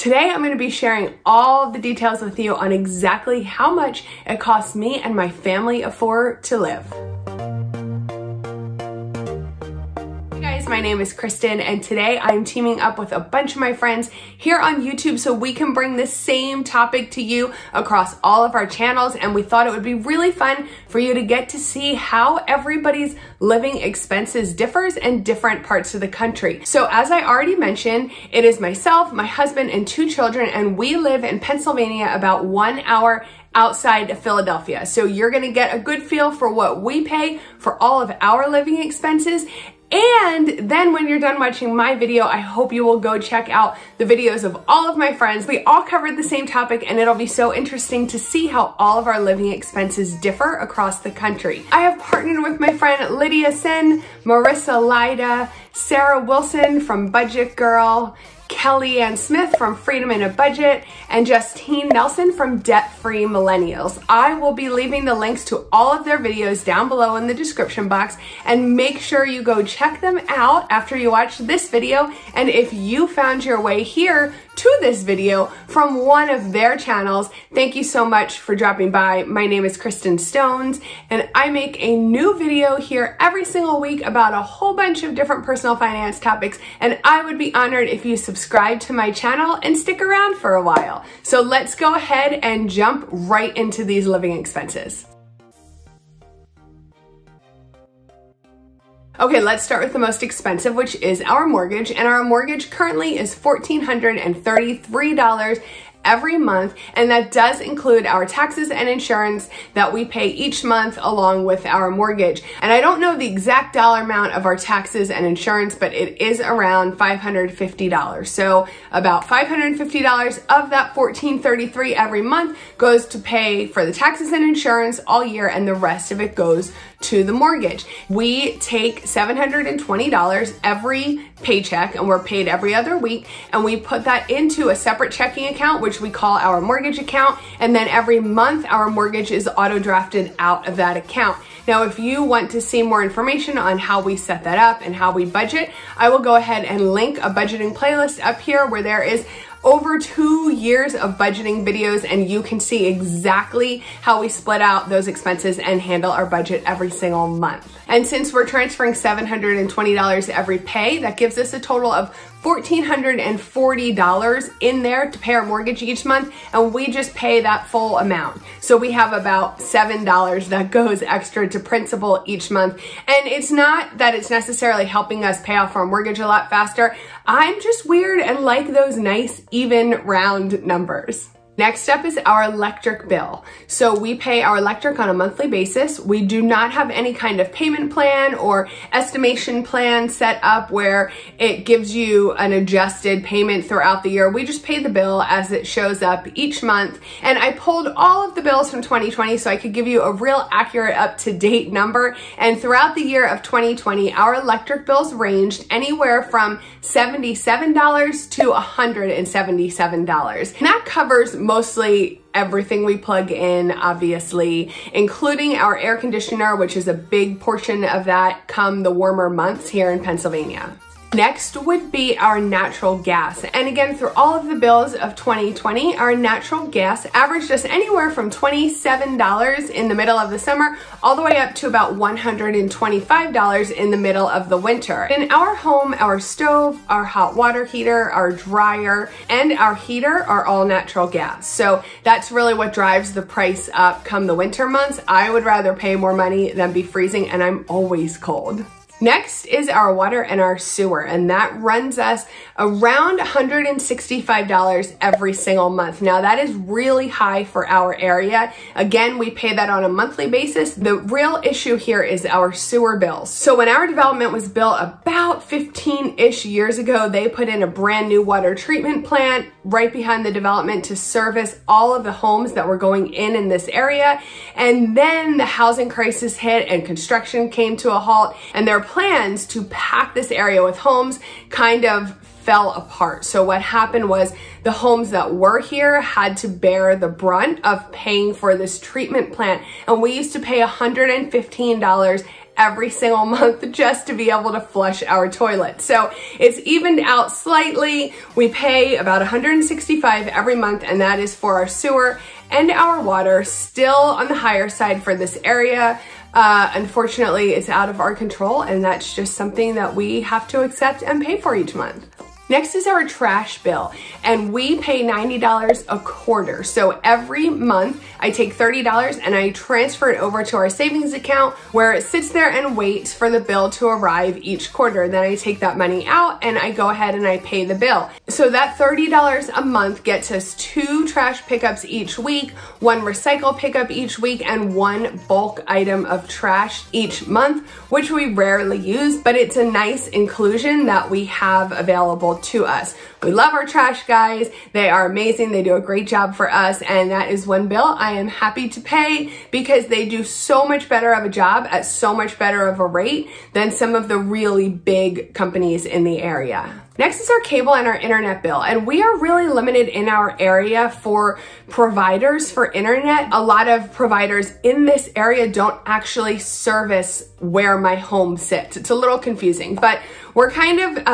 Today I'm going to be sharing all of the details with you on exactly how much it costs me and my family afford to live. My name is Kristin, and today I'm teaming up with a bunch of my friends here on YouTube so we can bring the same topic to you across all of our channels. And we thought it would be really fun for you to get to see how everybody's living expenses differs in different parts of the country. So as I already mentioned, it is myself, my husband, and 2 children, and we live in Pennsylvania, about 1 hour outside of Philadelphia. So you're gonna get a good feel for what we pay for all of our living expenses. And then when you're done watching my video, I hope you will go check out the videos of all of my friends. We all covered the same topic, and it'll be so interesting to see how all of our living expenses differ across the country. I have partnered with my friend Lydia Sen, Marissa Lida, Sarah Wilson from Budget Girl, Kelly Ann Smith from Freedom in a Budget, and Justine Nelson from Debt Free Millennials. I will be leaving the links to all of their videos down below in the description box, and make sure you go check them out after you watch this video. And if you found your way here to this video from one of their channels, thank you so much for dropping by. My name is Kristin Stones, and I make a new video here every single week about a whole bunch of different personal finance topics, and I would be honored if you subscribe to my channel and stick around for a while. So let's go ahead and jump right into these living expenses. Okay, let's start with the most expensive, which is our mortgage. And our mortgage currently is $1,433 every month, and that does include our taxes and insurance that we pay each month along with our mortgage. And I don't know the exact dollar amount of our taxes and insurance, but it is around $550. So about $550 of that $1,433 every month goes to pay for the taxes and insurance all year, and the rest of it goes to the mortgage. We take $720 every paycheck, and we're paid every other week, and we put that into a separate checking account, which we call our mortgage account, and then every month our mortgage is auto drafted out of that account. Now, if you want to see more information on how we set that up and how we budget, I will go ahead and link a budgeting playlist up here where there is over 2 years of budgeting videos, and you can see exactly how we split out those expenses and handle our budget every single month. And since we're transferring $720 every pay, that gives us a total of $1,440 in there to pay our mortgage each month, and we just pay that full amount. So we have about $7 that goes extra to principal each month. And it's not that it's necessarily helping us pay off our mortgage a lot faster. I'm just weird and like those nice, even round numbers. Next up is our electric bill. So we pay our electric on a monthly basis. We do not have any kind of payment plan or estimation plan set up where it gives you an adjusted payment throughout the year. We just pay the bill as it shows up each month. And I pulled all of the bills from 2020 so I could give you a real accurate, up-to-date number. And throughout the year of 2020, our electric bills ranged anywhere from $77 to $177. And that covers mostly everything we plug in, obviously, including our air conditioner, which is a big portion of that come the warmer months here in Pennsylvania. Next would be our natural gas. And again, through all of the bills of 2020, our natural gas averaged us anywhere from $27 in the middle of the summer all the way up to about $125 in the middle of the winter. In our home, our stove, our hot water heater, our dryer, and our heater are all natural gas. So that's really what drives the price up come the winter months. I would rather pay more money than be freezing, and I'm always cold. Next is our water and our sewer, and that runs us around $165 every single month. Now that is really high for our area. Again, we pay that on a monthly basis. The real issue here is our sewer bills. So when our development was built about 15-ish years ago, they put in a brand new water treatment plant right behind the development to service all of the homes that were going in this area. And then the housing crisis hit and construction came to a halt, and their plans to pack this area with homes kind of fell apart. So what happened was the homes that were here had to bear the brunt of paying for this treatment plant. And we used to pay $115 every single month just to be able to flush our toilet. So it's evened out slightly. We pay about $165 every month, and that is for our sewer and our water. Still on the higher side for this area. Unfortunately, it's out of our control, and that's just something that we have to accept and pay for each month. Next is our trash bill, and we pay $90 a quarter. So every month I take $30 and I transfer it over to our savings account where it sits there and waits for the bill to arrive each quarter. Then I take that money out and I go ahead and I pay the bill. So that $30 a month gets us 2 trash pickups each week, 1 recycle pickup each week, and 1 bulk item of trash each month, which we rarely use, but it's a nice inclusion that we have available to us. We love our trash guys. They are amazing. They do a great job for us, and that is one bill I am happy to pay because they do so much better of a job at so much better of a rate than some of the really big companies in the area. Next is our cable and our internet bill, and we are really limited in our area for providers for internet. A lot of providers in this area don't actually service where my home sits. It's a little confusing, but we're kind of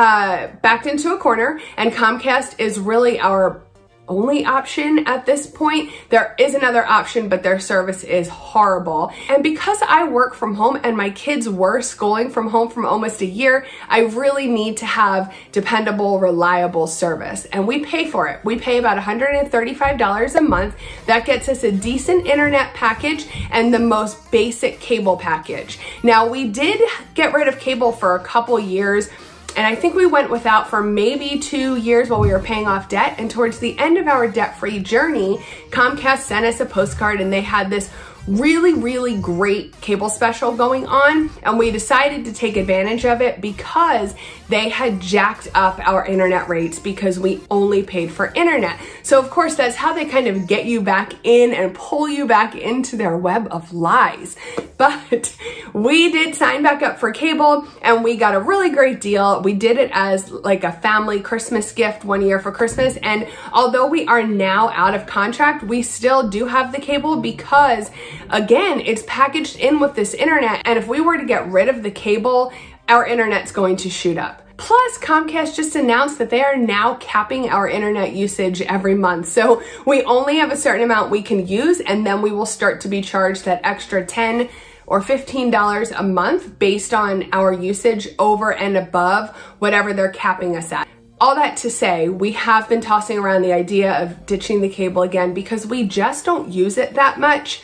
backed into a corner, and Comcast is really our only option at this point. There is another option, but their service is horrible. And because I work from home and my kids were schooling from home from almost a year, I really need to have dependable, reliable service. And we pay for it. We pay about $135 a month. That gets us a decent internet package and the most basic cable package. Now, we did get rid of cable for a couple years, and I think we went without for maybe 2 years while we were paying off debt. And towards the end of our debt-free journey, Comcast sent us a postcard, and they had this really great cable special going on, and we decided to take advantage of it because they had jacked up our internet rates because we only paid for internet. So of course that's how they kind of get you back in and pull you back into their web of lies. But we did sign back up for cable, and we got a really great deal. We did it as like a family Christmas gift one year for Christmas, and although we are now out of contract, we still do have the cable because, again, it's packaged in with this internet, and if we were to get rid of the cable, our internet's going to shoot up. Plus, Comcast just announced that they are now capping our internet usage every month. So we only have a certain amount we can use, and then we will start to be charged that extra $10 or $15 a month based on our usage over and above whatever they're capping us at. All that to say, we have been tossing around the idea of ditching the cable again because we just don't use it that much.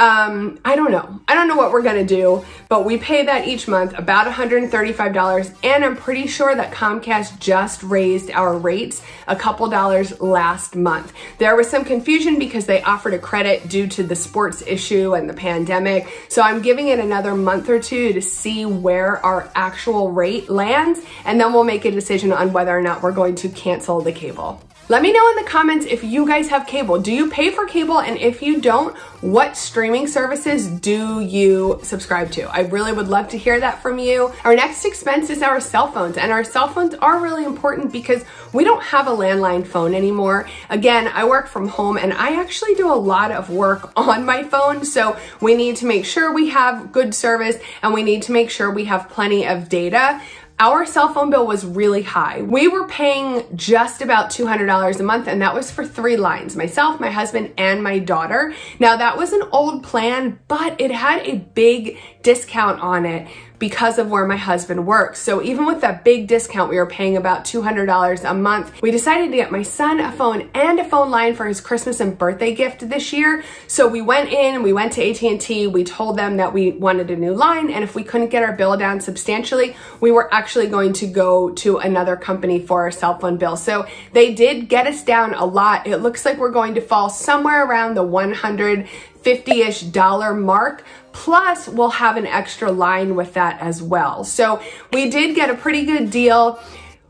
I don't know what we're gonna do, but we pay that each month, about $135, and I'm pretty sure that Comcast just raised our rates a couple dollars last month. There was some confusion because they offered a credit due to the sports issue and the pandemic, so I'm giving it another month or two to see where our actual rate lands, and then we'll make a decision on whether or not we're going to cancel the cable. Let me know in the comments if you guys have cable. Do you pay for cable? And if you don't, what streaming services do you subscribe to? I really would love to hear that from you. Our next expense is our cell phones, and our cell phones are really important because we don't have a landline phone anymore. Again, I work from home and I actually do a lot of work on my phone, so we need to make sure we have good service and we need to make sure we have plenty of data. Our cell phone bill was really high. We were paying just about $200 a month, and that was for 3 lines, myself, my husband, and my daughter. Now that was an old plan, but it had a big discount on it because of where my husband works. So even with that big discount, we were paying about $200 a month. We decided to get my son a phone and a phone line for his Christmas and birthday gift this year. So we went to AT&T, we told them that we wanted a new line, and if we couldn't get our bill down substantially, we were actually going to go to another company for our cell phone bill. So they did get us down a lot. It looks like we're going to fall somewhere around the $150-ish mark. Plus, we'll have an extra line with that as well. So we did get a pretty good deal.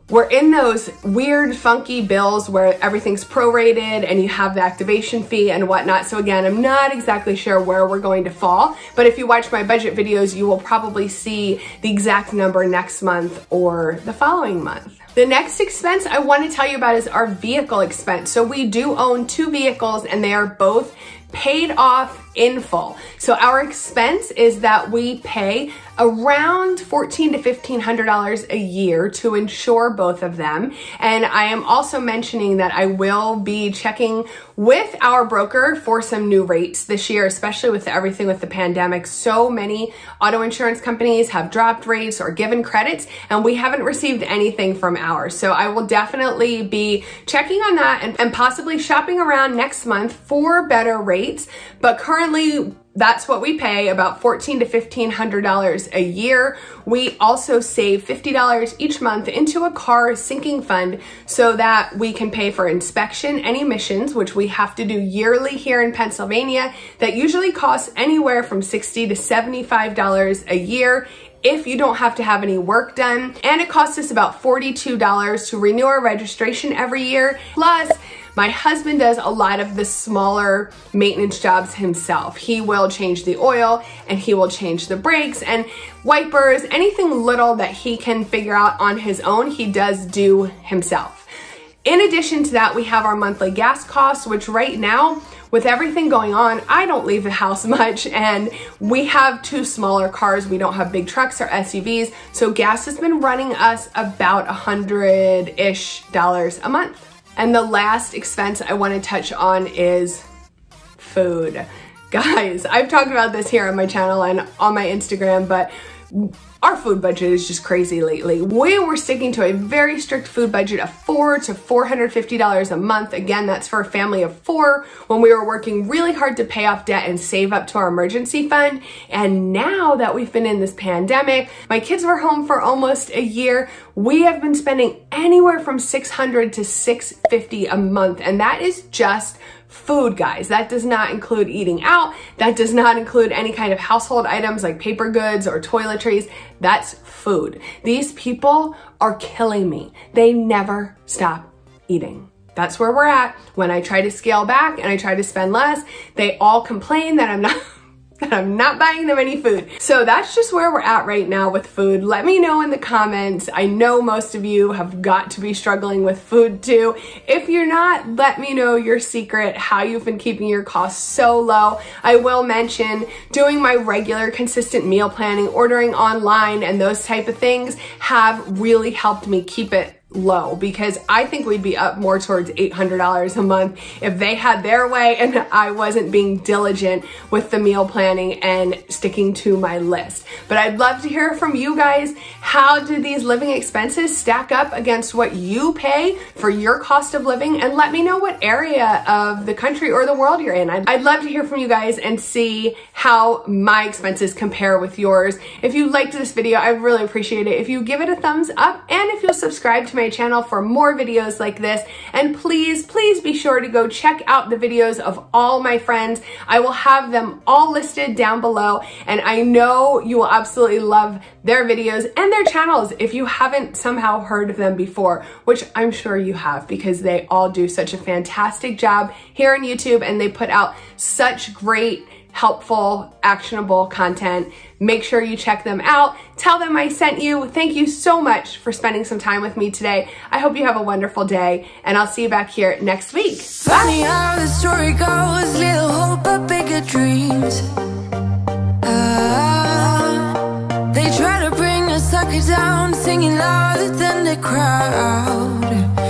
We're in those weird, funky bills where everything's prorated and you have the activation fee and whatnot. So again, I'm not exactly sure where we're going to fall, but if you watch my budget videos, you will probably see the exact number next month or the following month. The next expense I want to tell you about is our vehicle expense. So we do own 2 vehicles, and they are both paid off in full. So our expense is that we pay around $1,400 to $1,500 a year to insure both of them. And I am also mentioning that I will be checking with our broker for some new rates this year, especially with everything with the pandemic. So many auto insurance companies have dropped rates or given credits, and we haven't received anything from ours. So I will definitely be checking on that and possibly shopping around next month for better rates. But currently, that's what we pay, about $1,400 to $1,500 a year. We also save $50 each month into a car sinking fund so that we can pay for inspection and emissions, which we have to do yearly here in Pennsylvania. That usually costs anywhere from $60 to $75 a year if you don't have to have any work done. And it costs us about $42 to renew our registration every year. Plus, my husband does a lot of the smaller maintenance jobs himself. He will change the oil and he will change the brakes and wipers, anything little that he can figure out on his own, he does do himself. In addition to that, we have our monthly gas costs, which right now, with everything going on, I don't leave the house much, and we have two smaller cars. We don't have big trucks or SUVs, so gas has been running us about $100-ish a month. And the last expense I want to touch on is food. Guys, I've talked about this here on my channel and on my Instagram, but our food budget is just crazy lately. We were sticking to a very strict food budget of $400 to $450 a month. Again, that's for a family of 4 when we were working really hard to pay off debt and save up to our emergency fund. And now that we've been in this pandemic, my kids were home for almost a year, we have been spending anywhere from $600 to $650 a month. And that is just food, guys. That does not include eating out. That does not include any kind of household items like paper goods or toiletries. That's food. These people are killing me. They never stop eating. That's where we're at. When I try to scale back and I try to spend less, they all complain that I'm not buying them any food. So that's just where we're at right now with food. Let me know in the comments. I know most of you have got to be struggling with food too. If you're not, let me know your secret, how you've been keeping your costs so low. I will mention doing my regular consistent meal planning, ordering online, and those type of things have really helped me keep it low, because I think we'd be up more towards $800 a month if they had their way and I wasn't being diligent with the meal planning and sticking to my list. But I'd love to hear from you guys. How do these living expenses stack up against what you pay for your cost of living? And let me know what area of the country or the world you're in. I'd love to hear from you guys and see how my expenses compare with yours. If you liked this video, I really appreciate it if you give it a thumbs up, and if you'll subscribe to my channel for more videos like this. And please be sure to go check out the videos of all my friends. I will have them all listed down below, and I know you will absolutely love their videos and their channels if you haven't somehow heard of them before, which I'm sure you have, because they all do such a fantastic job here on YouTube and they put out such great, helpful, actionable content. Make sure you check them out. Tell them I sent you. Thank you so much for spending some time with me today. I hope you have a wonderful day, and I'll see you back here next week. Funny how the story goes, little hope but bigger dreams. They try to bring a sucker down, singing louder than the crowd.